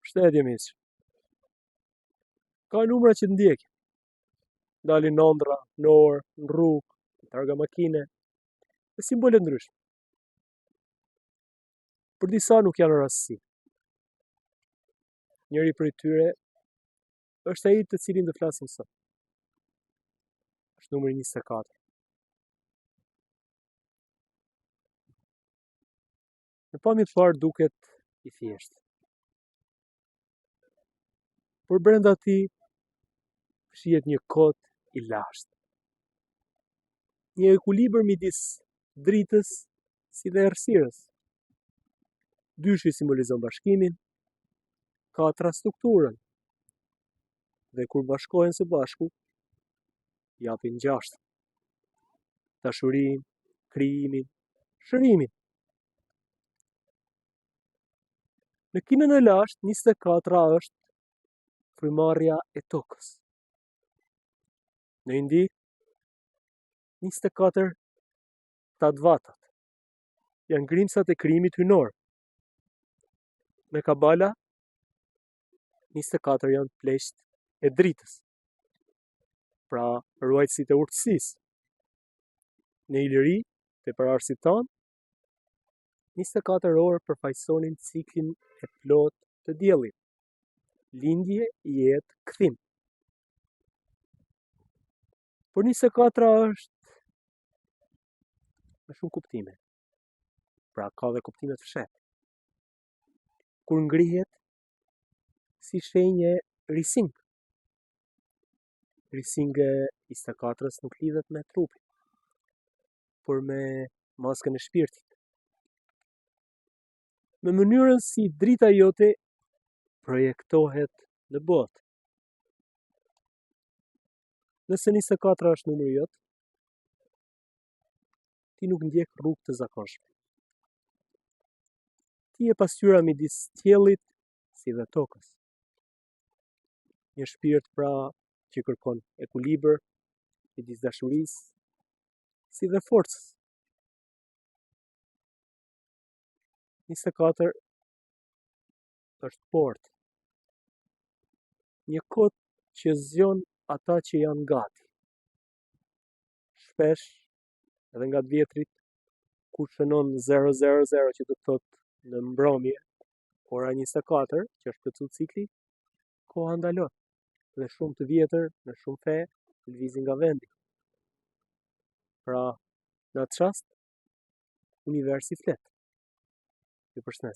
Shtetje miq. Ka numra që ndjekin. Dalin në ëndra, në orë, në rrugë, në targa makine, me simbole ndryshme. Për disa nuk janë rastësi. Njëri prej tyre është ai të cilin do flasim sot. Është numri 24. Në pamje të parë duket i thjeshtë. Por brenda tij shihet një kod i lashtë. Një ekuilibër midis dritës si dhe errësirës. Dyshi simbolizon bashkimin, katra strukturën, dhe kur bashkohen së bashku, japin 6. Dashurinë, krijimin, shërimin. Në kinën e lashtë, 24 është frymarrja e tokës. Në Indi, 24 Tadvatat janë grimcat e krijimit hyjnor. Në Kabala, 24 janë pleqt e dritës, pra ruajtësit e urtësisë. Në Iliri, tepër arsit tanë, 24 orë përfaqësonin ciklin e plotë të diellit. Lindje, jetë, kthim. Por 24 është me shumë kuptime. Pra ka dhe kuptime të fshehtë. Kur ngrihet si shenjë rising. Rising e 24-s nuk lidhet me trupin, por me maskën e shpirtit. Me mënyrën si drita jote projektohet në botë. Nëse 24 është numri jot, ti nuk ndjek rrugë të zakonshme. Ti je pasqyra midis qiellit si dhe tokës. Një shpirt pra që kërkon ekuilibër midis dashurisë si dhe forcës. 24 është portë. Një kod që zgjon ata që janë gati. Shpesh, edhe nga të vjetrit, kur shënon 000 që do të thotë në mbrëmje, ora 24, që është plotsu cikli, koha ndalon. Dhe shumë të vjetër, në shumë fe, lëvizin nga vendi. Pra, në atë çast, universi flet. Ju përshëndes.